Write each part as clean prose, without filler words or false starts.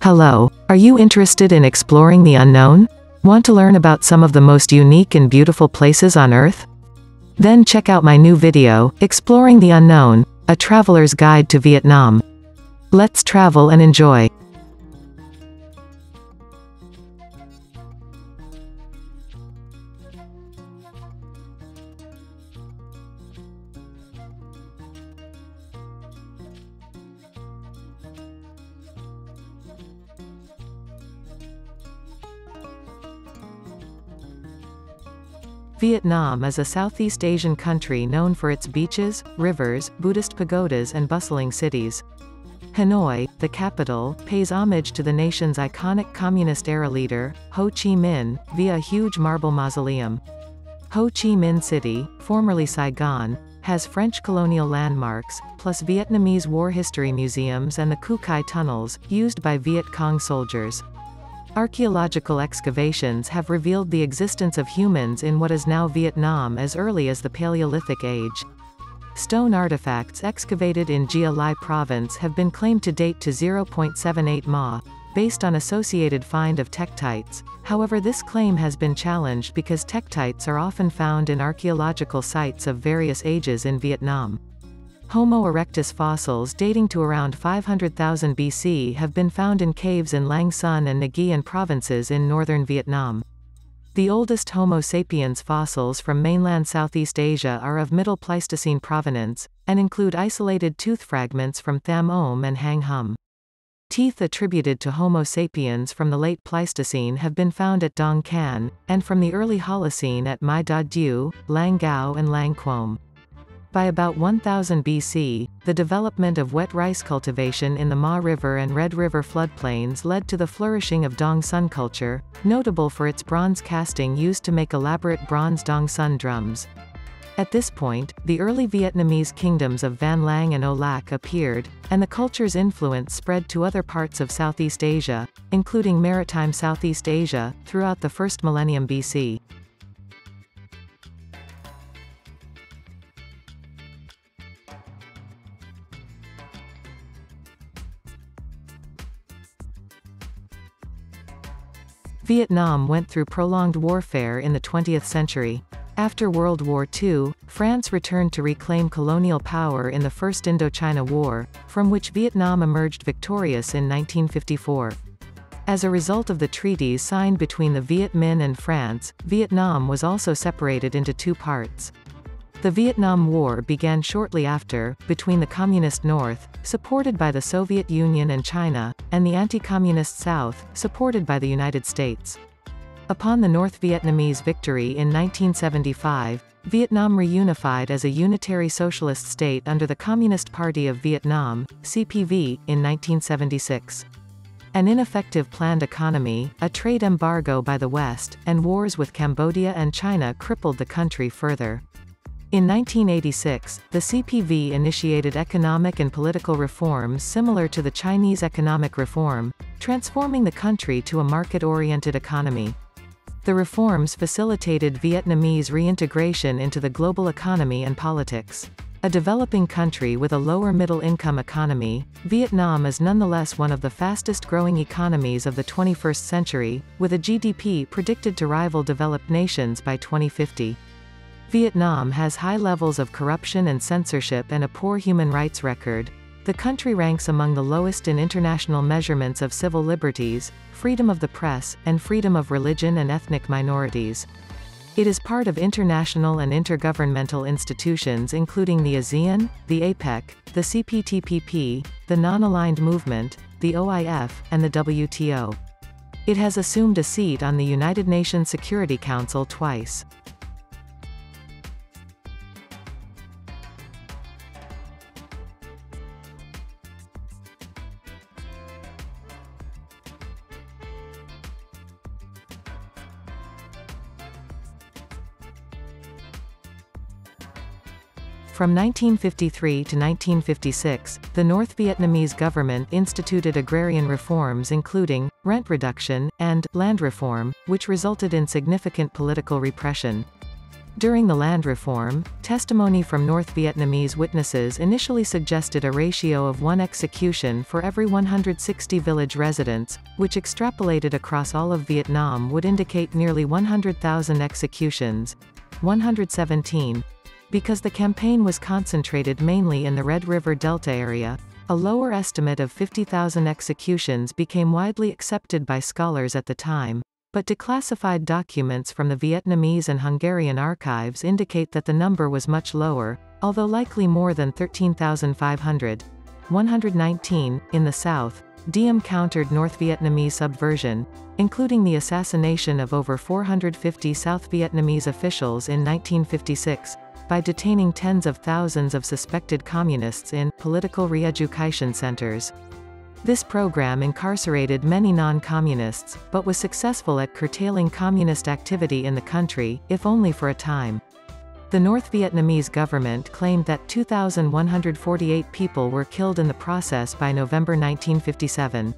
Hello, are you interested in exploring the unknown? Want to learn about some of the most unique and beautiful places on Earth? Then check out my new video, Exploring the Unknown, a traveler's guide to Vietnam. Let's travel and enjoy. Vietnam is a Southeast Asian country known for its beaches, rivers, Buddhist pagodas and bustling cities. Hanoi, the capital, pays homage to the nation's iconic communist-era leader, Ho Chi Minh, via a huge marble mausoleum. Ho Chi Minh City, formerly Saigon, has French colonial landmarks, plus Vietnamese war history museums and the Cu Khai tunnels, used by Viet Cong soldiers. Archaeological excavations have revealed the existence of humans in what is now Vietnam as early as the Paleolithic age. Stone artifacts excavated in Gia Lai province have been claimed to date to 0.78 Ma, based on associated find of tektites. However, this claim has been challenged because tektites are often found in archaeological sites of various ages in Vietnam. Homo erectus fossils dating to around 500,000 BC have been found in caves in Lang Son and Nguyen provinces in northern Vietnam. The oldest Homo sapiens fossils from mainland Southeast Asia are of Middle Pleistocene provenance, and include isolated tooth fragments from Tham Om and Hang Hum. Teeth attributed to Homo sapiens from the late Pleistocene have been found at Dong Can, and from the early Holocene at Mai Da Du, Lang Gao and Lang Quom. By about 1000 BC, the development of wet rice cultivation in the Ma River and Red River floodplains led to the flourishing of Dong Sun culture, notable for its bronze casting used to make elaborate bronze Dong Sun drums. At this point, the early Vietnamese kingdoms of Van Lang and O Lac appeared, and the culture's influence spread to other parts of Southeast Asia, including maritime Southeast Asia, throughout the first millennium BC. Vietnam went through prolonged warfare in the 20th century. After World War II, France returned to reclaim colonial power in the First Indochina War, from which Vietnam emerged victorious in 1954. As a result of the treaties signed between the Viet Minh and France, Vietnam was also separated into two parts. The Vietnam War began shortly after, between the Communist North, supported by the Soviet Union and China, and the anti-Communist South, supported by the United States. Upon the North Vietnamese victory in 1975, Vietnam reunified as a unitary socialist state under the Communist Party of Vietnam, CPV, in 1976. An ineffective planned economy, a trade embargo by the West, and wars with Cambodia and China crippled the country further. In 1986, the CPV initiated economic and political reforms similar to the Chinese economic reform, transforming the country to a market-oriented economy. The reforms facilitated Vietnamese reintegration into the global economy and politics. A developing country with a lower middle-income economy, Vietnam is nonetheless one of the fastest-growing economies of the 21st century, with a GDP predicted to rival developed nations by 2050. Vietnam has high levels of corruption and censorship and a poor human rights record. The country ranks among the lowest in international measurements of civil liberties, freedom of the press, and freedom of religion and ethnic minorities. It is part of international and intergovernmental institutions including the ASEAN, the APEC, the CPTPP, the Non-Aligned Movement, the OIF, and the WTO. It has assumed a seat on the United Nations Security Council twice. From 1953 to 1956, the North Vietnamese government instituted agrarian reforms including rent reduction and land reform, which resulted in significant political repression. During the land reform, testimony from North Vietnamese witnesses initially suggested a ratio of 1 execution for every 160 village residents, which extrapolated across all of Vietnam would indicate nearly 100,000 executions. 117. Because the campaign was concentrated mainly in the Red River Delta area, a lower estimate of 50,000 executions became widely accepted by scholars at the time, but declassified documents from the Vietnamese and Hungarian archives indicate that the number was much lower, although likely more than 13,500. 119. In the south, Diem countered North Vietnamese subversion, including the assassination of over 450 South Vietnamese officials in 1956, by detaining tens of thousands of suspected communists in political re-education centers. This program incarcerated many non-communists, but was successful at curtailing communist activity in the country, if only for a time. The North Vietnamese government claimed that 2,148 people were killed in the process by November 1957.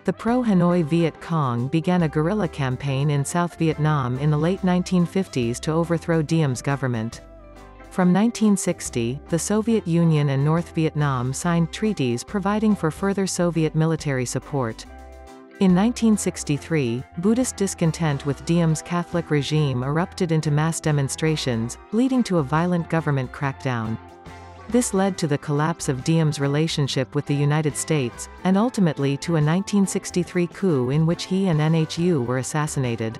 The pro-Hanoi Viet Cong began a guerrilla campaign in South Vietnam in the late 1950s to overthrow Diem's government. From 1960, the Soviet Union and North Vietnam signed treaties providing for further Soviet military support. In 1963, Buddhist discontent with Diem's Catholic regime erupted into mass demonstrations, leading to a violent government crackdown. This led to the collapse of Diem's relationship with the United States, and ultimately to a 1963 coup in which he and NHU were assassinated.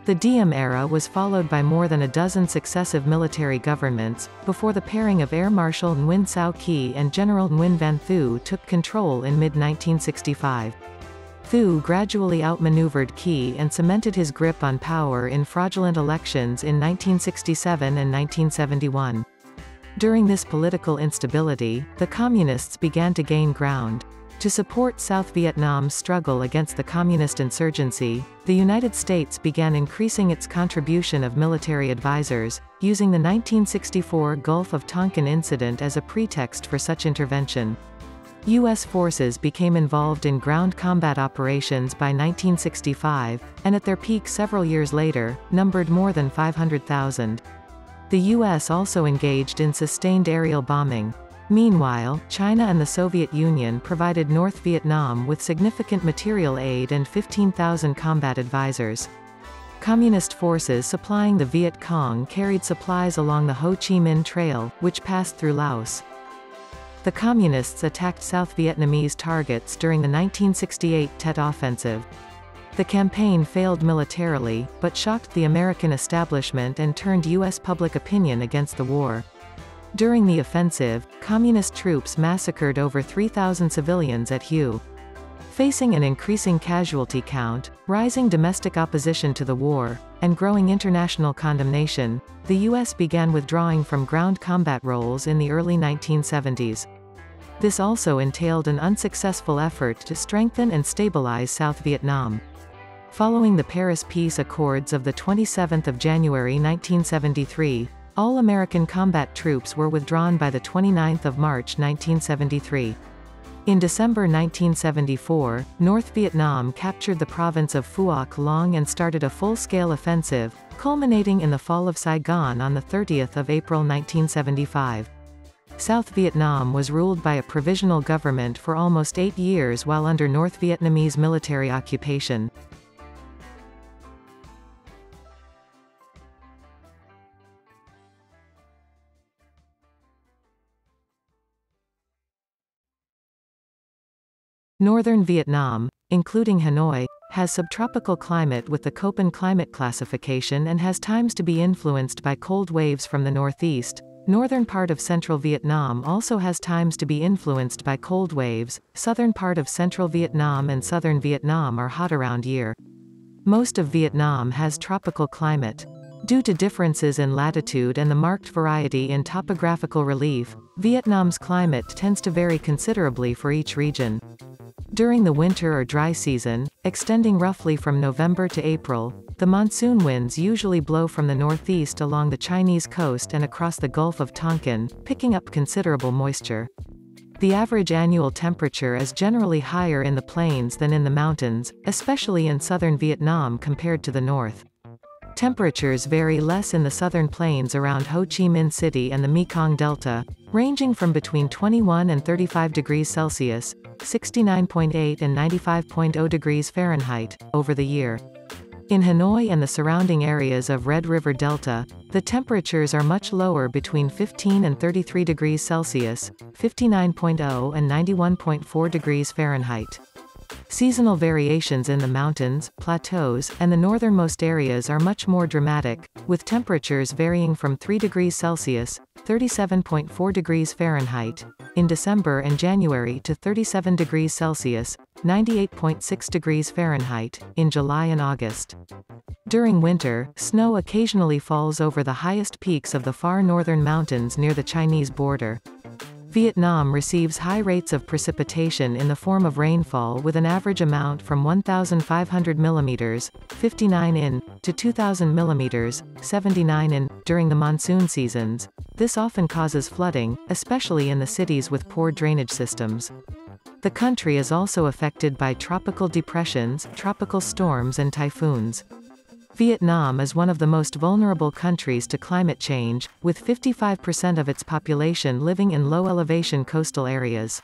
The Diem era was followed by more than a dozen successive military governments, before the pairing of Air Marshal Nguyen Sao Ky and General Nguyen Van Thu took control in mid-1965. Thu gradually outmaneuvered Ky and cemented his grip on power in fraudulent elections in 1967 and 1971. During this political instability, the Communists began to gain ground. To support South Vietnam's struggle against the communist insurgency, the United States began increasing its contribution of military advisors, using the 1964 Gulf of Tonkin incident as a pretext for such intervention. U.S. forces became involved in ground combat operations by 1965, and at their peak several years later, numbered more than 500,000. The U.S. also engaged in sustained aerial bombing. Meanwhile, China and the Soviet Union provided North Vietnam with significant material aid and 15,000 combat advisors. Communist forces supplying the Viet Cong carried supplies along the Ho Chi Minh Trail, which passed through Laos. The Communists attacked South Vietnamese targets during the 1968 Tet Offensive. The campaign failed militarily, but shocked the American establishment and turned U.S. public opinion against the war. During the offensive, Communist troops massacred over 3,000 civilians at Hue. Facing an increasing casualty count, rising domestic opposition to the war, and growing international condemnation, the U.S. began withdrawing from ground combat roles in the early 1970s. This also entailed an unsuccessful effort to strengthen and stabilize South Vietnam. Following the Paris Peace Accords of 27 January 1973, all American combat troops were withdrawn by 29 March 1973. In December 1974, North Vietnam captured the province of Phuoc Long and started a full-scale offensive, culminating in the fall of Saigon on 30 April 1975. South Vietnam was ruled by a provisional government for almost 8 years while under North Vietnamese military occupation. Northern Vietnam, including Hanoi, has subtropical climate with the Köppen climate classification and has times to be influenced by cold waves from the northeast. Northern part of central Vietnam also has times to be influenced by cold waves. Southern part of central Vietnam and southern Vietnam are hot around year. Most of Vietnam has tropical climate. Due to differences in latitude and the marked variety in topographical relief, Vietnam's climate tends to vary considerably for each region. During the winter or dry season, extending roughly from November to April, the monsoon winds usually blow from the northeast along the Chinese coast and across the Gulf of Tonkin, picking up considerable moisture. The average annual temperature is generally higher in the plains than in the mountains, especially in southern Vietnam compared to the north. Temperatures vary less in the southern plains around Ho Chi Minh City and the Mekong Delta, ranging from between 21 and 35 degrees Celsius, 69.8 and 95.0 degrees Fahrenheit, over the year. In Hanoi and the surrounding areas of Red River Delta, the temperatures are much lower, between 15 and 33 degrees Celsius, 59.0 and 91.4 degrees Fahrenheit. Seasonal variations in the mountains, plateaus, and the northernmost areas are much more dramatic, with temperatures varying from 3 degrees Celsius, 37.4 degrees Fahrenheit, in December and January to 37 degrees Celsius, 98.6 degrees Fahrenheit, in July and August. During winter, snow occasionally falls over the highest peaks of the far northern mountains near the Chinese border. Vietnam receives high rates of precipitation in the form of rainfall, with an average amount from 1,500 mm, 59 in, to 2,000 mm, 79 in, during the monsoon seasons. This often causes flooding, especially in the cities with poor drainage systems. The country is also affected by tropical depressions, tropical storms and typhoons. Vietnam is one of the most vulnerable countries to climate change, with 55% of its population living in low-elevation coastal areas.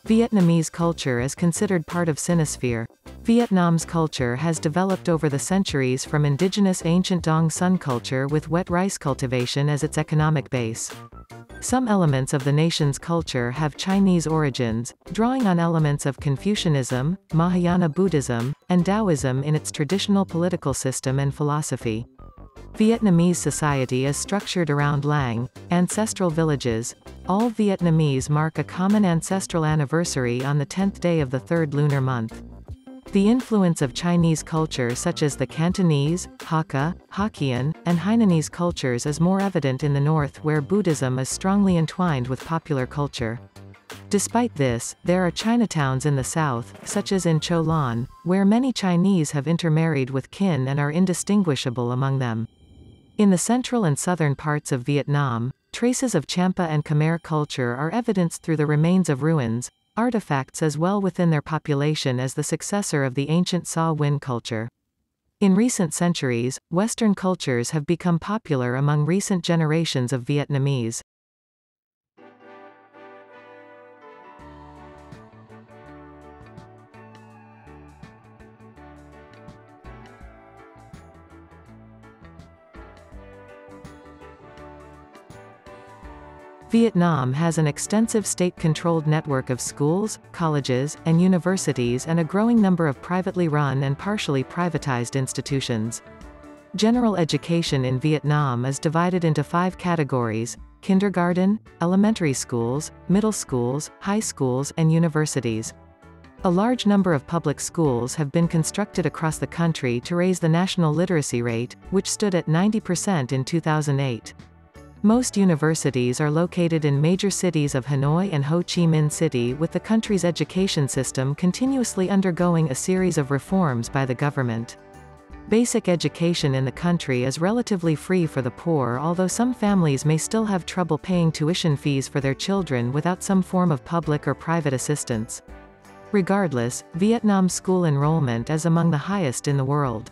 Vietnamese culture is considered part of Sinosphere. Vietnam's culture has developed over the centuries from indigenous ancient Dong Sun culture with wet rice cultivation as its economic base. Some elements of the nation's culture have Chinese origins, drawing on elements of Confucianism, Mahayana Buddhism, and Taoism in its traditional political system and philosophy. Vietnamese society is structured around Lang, ancestral villages. All Vietnamese mark a common ancestral anniversary on the 10th day of the third lunar month. The influence of Chinese culture such as the Cantonese, Hakka, Hokkien, and Hainanese cultures is more evident in the north, where Buddhism is strongly entwined with popular culture. Despite this, there are Chinatowns in the south, such as in Cho Lan, where many Chinese have intermarried with kin and are indistinguishable among them. In the central and southern parts of Vietnam, traces of Champa and Khmer culture are evidenced through the remains of ruins, artifacts as well within their population as the successor of the ancient Sa Win culture. In recent centuries, Western cultures have become popular among recent generations of Vietnamese. Vietnam has an extensive state-controlled network of schools, colleges, and universities, and a growing number of privately run and partially privatized institutions. General education in Vietnam is divided into 5 categories: kindergarten, elementary schools, middle schools, high schools, and universities. A large number of public schools have been constructed across the country to raise the national literacy rate, which stood at 90% in 2008. Most universities are located in major cities of Hanoi and Ho Chi Minh City, with the country's education system continuously undergoing a series of reforms by the government. Basic education in the country is relatively free for the poor, although some families may still have trouble paying tuition fees for their children without some form of public or private assistance. Regardless, Vietnam's school enrollment is among the highest in the world.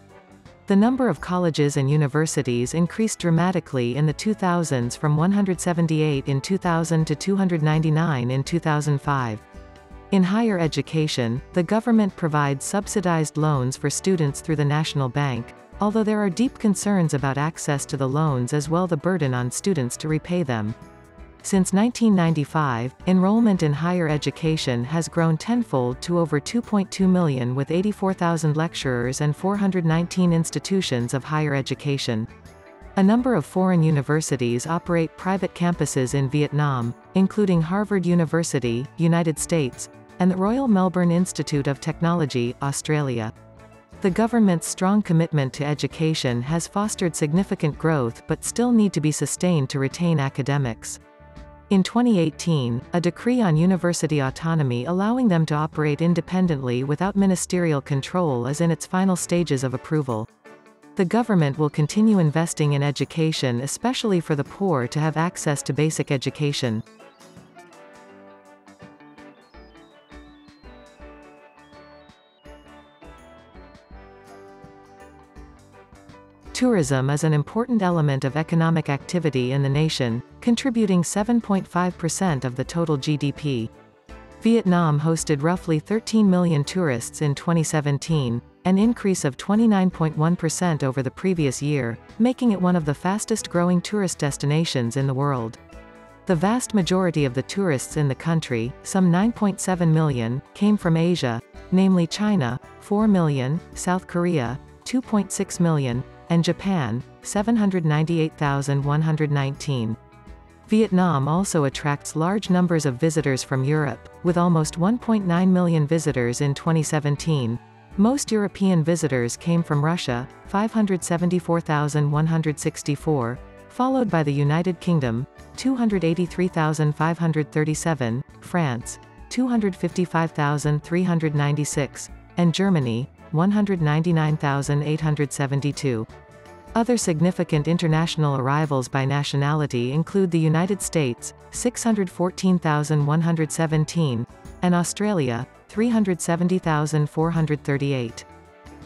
The number of colleges and universities increased dramatically in the 2000s, from 178 in 2000 to 299 in 2005. In higher education, the government provides subsidized loans for students through the National Bank, although there are deep concerns about access to the loans as well as the burden on students to repay them. Since 1995, enrollment in higher education has grown tenfold to over 2.2 million, with 84,000 lecturers and 419 institutions of higher education. A number of foreign universities operate private campuses in Vietnam, including Harvard University, United States, and the Royal Melbourne Institute of Technology, Australia. The government's strong commitment to education has fostered significant growth, but still need to be sustained to retain academics. In 2018, a decree on university autonomy allowing them to operate independently without ministerial control is in its final stages of approval. The government will continue investing in education, especially for the poor to have access to basic education. Tourism is an important element of economic activity in the nation, contributing 7.5% of the total GDP. Vietnam hosted roughly 13 million tourists in 2017, an increase of 29.1% over the previous year, making it one of the fastest-growing tourist destinations in the world. The vast majority of the tourists in the country, some 9.7 million, came from Asia, namely China, 4 million, South Korea, 2.6 million, and Japan, 798,119. Vietnam also attracts large numbers of visitors from Europe, with almost 1.9 million visitors in 2017. Most European visitors came from Russia, 574,164, followed by the United Kingdom, 283,537, France, 255,396, and Germany, 199,872. Other significant international arrivals by nationality include the United States, 614,117, and Australia, 370,438.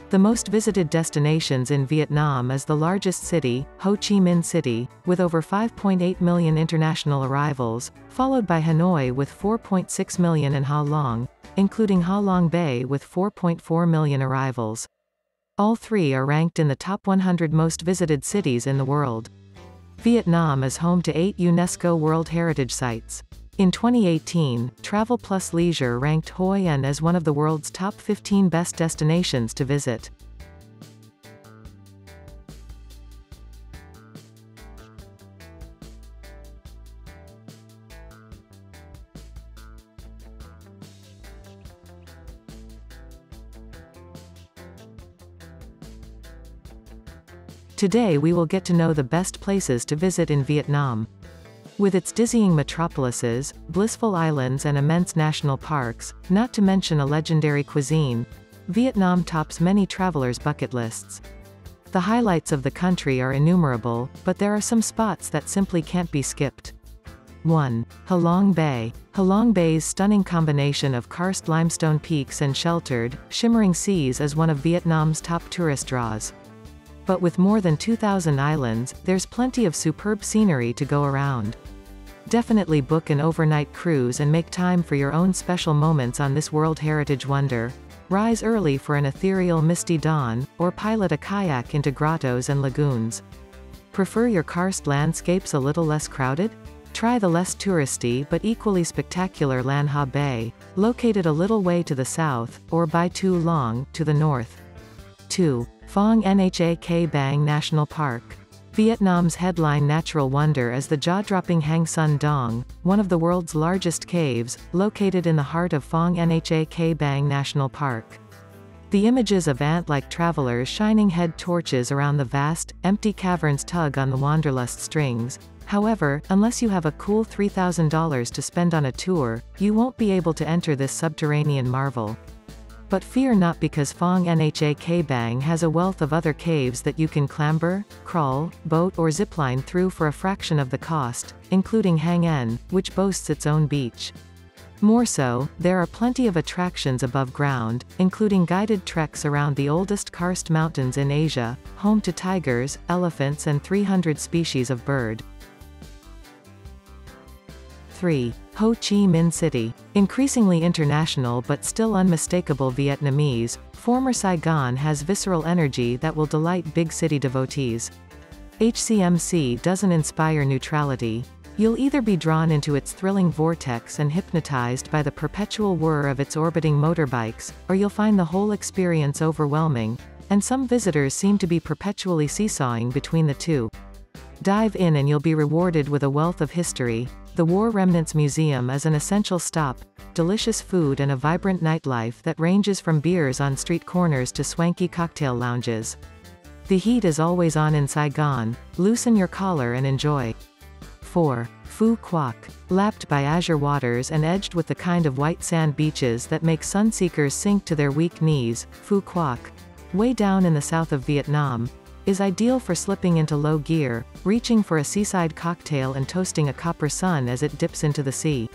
The most visited destinations in Vietnam is the largest city, Ho Chi Minh City, with over 5.8 million international arrivals, followed by Hanoi with 4.6 million and Halong, including Halong Bay with 4.4 million arrivals. All three are ranked in the top 100 most visited cities in the world. Vietnam is home to 8 UNESCO World Heritage Sites. In 2018, Travel Plus Leisure ranked Hội An as one of the world's top 15 best destinations to visit. Today we will get to know the best places to visit in Vietnam. With its dizzying metropolises, blissful islands and immense national parks, not to mention a legendary cuisine, Vietnam tops many travelers' bucket lists. The highlights of the country are innumerable, but there are some spots that simply can't be skipped. 1. Halong Bay. Halong Bay's stunning combination of karst limestone peaks and sheltered, shimmering seas is one of Vietnam's top tourist draws. But with more than 2,000 islands, there's plenty of superb scenery to go around. Definitely book an overnight cruise and make time for your own special moments on this World Heritage wonder. Rise early for an ethereal misty dawn, or pilot a kayak into grottos and lagoons. Prefer your karst landscapes a little less crowded? Try the less touristy but equally spectacular Lan Ha Bay, located a little way to the south, or Bai Tu Long, to the north. 2. Phong Nha Ke Bang National Park. Vietnam's headline natural wonder is the jaw-dropping Hang Son Dong, one of the world's largest caves, located in the heart of Phong Nha Ke Bang National Park. The images of ant-like travelers shining head torches around the vast, empty caverns tug on the wanderlust strings. However, unless you have a cool $3,000 to spend on a tour, you won't be able to enter this subterranean marvel. But fear not, because Phong Nha Ke Bang has a wealth of other caves that you can clamber, crawl, boat or zipline through for a fraction of the cost, including Hang En, which boasts its own beach. More so, there are plenty of attractions above ground, including guided treks around the oldest karst mountains in Asia, home to tigers, elephants and 300 species of bird. 3. Ho Chi Minh City. Increasingly international but still unmistakable Vietnamese, former Saigon has visceral energy that will delight big city devotees. HCMC doesn't inspire neutrality. You'll either be drawn into its thrilling vortex and hypnotized by the perpetual whir of its orbiting motorbikes, or you'll find the whole experience overwhelming, and some visitors seem to be perpetually seesawing between the two. Dive in and you'll be rewarded with a wealth of history. The War Remnants Museum is an essential stop, delicious food and a vibrant nightlife that ranges from beers on street corners to swanky cocktail lounges. The heat is always on in Saigon. Loosen your collar and enjoy. 4. Phu Quoc. Lapped by azure waters and edged with the kind of white sand beaches that make sunseekers sink to their weak knees, Phu Quoc, way down in the south of Vietnam, is ideal for slipping into low gear, reaching for a seaside cocktail and toasting a copper sun as it dips into the sea.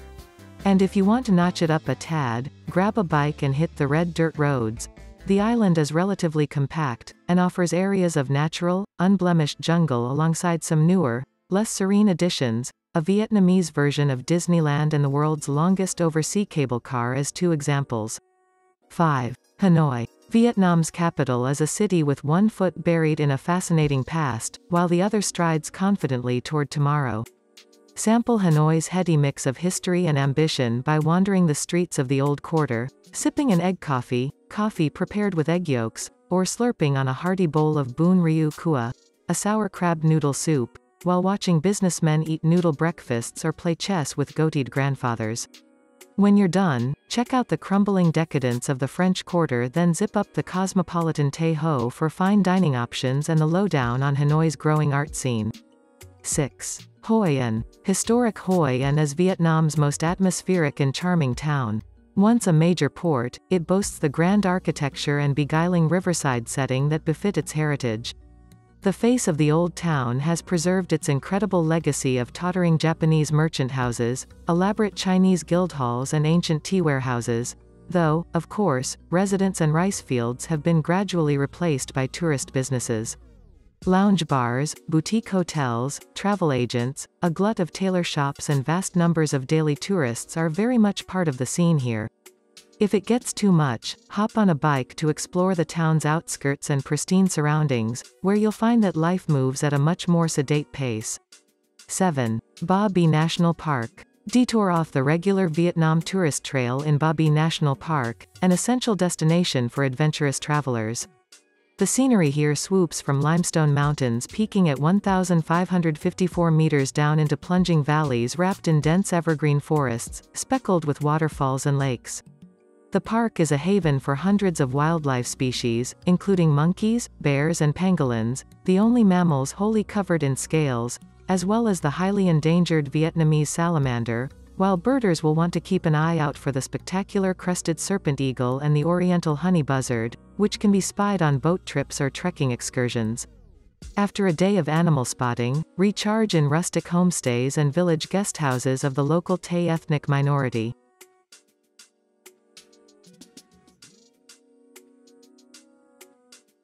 And if you want to notch it up a tad, grab a bike and hit the red dirt roads. The island is relatively compact, and offers areas of natural, unblemished jungle alongside some newer, less serene additions, a Vietnamese version of Disneyland and the world's longest oversea cable car as two examples. 5. Hanoi. Vietnam's capital is a city with one foot buried in a fascinating past, while the other strides confidently toward tomorrow. Sample Hanoi's heady mix of history and ambition by wandering the streets of the Old Quarter, sipping an egg coffee, coffee prepared with egg yolks, or slurping on a hearty bowl of bún riu cua, a sour crab noodle soup, while watching businessmen eat noodle breakfasts or play chess with goateed grandfathers. When you're done, check out the crumbling decadence of the French Quarter, then zip up the cosmopolitan Tay Ho for fine dining options and the lowdown on Hanoi's growing art scene. 6. Hoi An. Historic Hoi An is Vietnam's most atmospheric and charming town. Once a major port, it boasts the grand architecture and beguiling riverside setting that befit its heritage. The face of the old town has preserved its incredible legacy of tottering Japanese merchant houses, elaborate Chinese guild halls and ancient tea warehouses, though, of course, residents and rice fields have been gradually replaced by tourist businesses. Lounge bars, boutique hotels, travel agents, a glut of tailor shops and vast numbers of daily tourists are very much part of the scene here. If it gets too much, hop on a bike to explore the town's outskirts and pristine surroundings, where you'll find that life moves at a much more sedate pace. 7. Ba Be National Park. Detour off the regular Vietnam tourist trail in Ba Be National Park, an essential destination for adventurous travelers. The scenery here swoops from limestone mountains peaking at 1,554 meters down into plunging valleys wrapped in dense evergreen forests, speckled with waterfalls and lakes. The park is a haven for hundreds of wildlife species, including monkeys, bears and pangolins, the only mammals wholly covered in scales, as well as the highly endangered Vietnamese salamander, while birders will want to keep an eye out for the spectacular crested serpent eagle and the oriental honey buzzard, which can be spied on boat trips or trekking excursions. After a day of animal spotting, recharge in rustic homestays and village guest houses of the local Tay ethnic minority.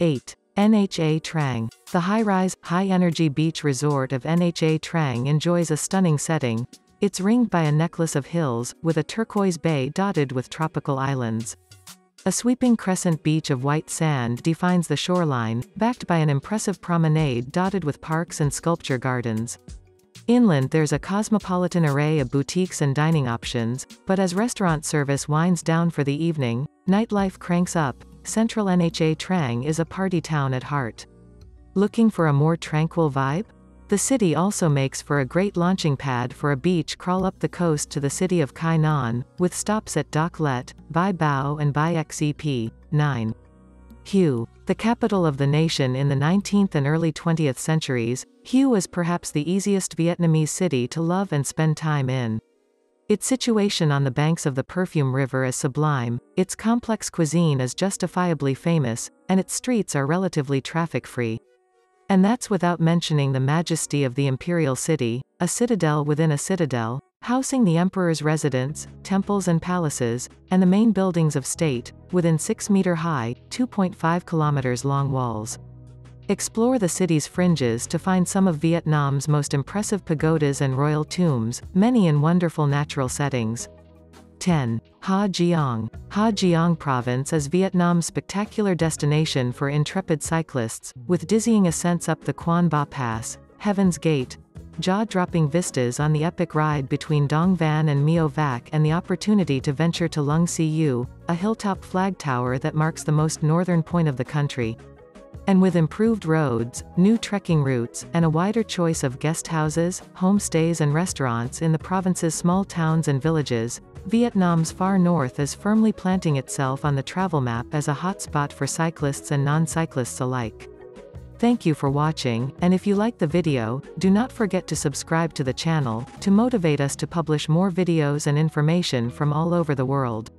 8. Nha Trang. The high-rise, high-energy beach resort of Nha Trang enjoys a stunning setting. It's ringed by a necklace of hills, with a turquoise bay dotted with tropical islands. A sweeping crescent beach of white sand defines the shoreline, backed by an impressive promenade dotted with parks and sculpture gardens. Inland there's a cosmopolitan array of boutiques and dining options, but as restaurant service winds down for the evening, nightlife cranks up. Central Nha Trang is a party town at heart. Looking for a more tranquil vibe? The city also makes for a great launching pad for a beach crawl up the coast to the city of Khai Nan, with stops at Doc Let, Bai Bao and Bai Xep. 9. Hue. The capital of the nation in the 19th and early 20th centuries, Hue is perhaps the easiest Vietnamese city to love and spend time in. Its situation on the banks of the Perfume River is sublime, its complex cuisine is justifiably famous, and its streets are relatively traffic-free. And that's without mentioning the majesty of the imperial city, a citadel within a citadel, housing the emperor's residence, temples and palaces, and the main buildings of state, within 6-meter-high, 2.5 kilometers long walls. Explore the city's fringes to find some of Vietnam's most impressive pagodas and royal tombs, many in wonderful natural settings. 10. Ha Giang. Ha Giang Province is Vietnam's spectacular destination for intrepid cyclists, with dizzying ascents up the Quan Ba Pass, Heaven's Gate, jaw-dropping vistas on the epic ride between Dong Van and Mio Vac, and the opportunity to venture to Lung Siu, a hilltop flag tower that marks the most northern point of the country. And with improved roads, new trekking routes, and a wider choice of guest houses, homestays and restaurants in the province's small towns and villages, Vietnam's far north is firmly planting itself on the travel map as a hotspot for cyclists and non-cyclists alike. Thank you for watching, and if you like the video, do not forget to subscribe to the channel, to motivate us to publish more videos and information from all over the world.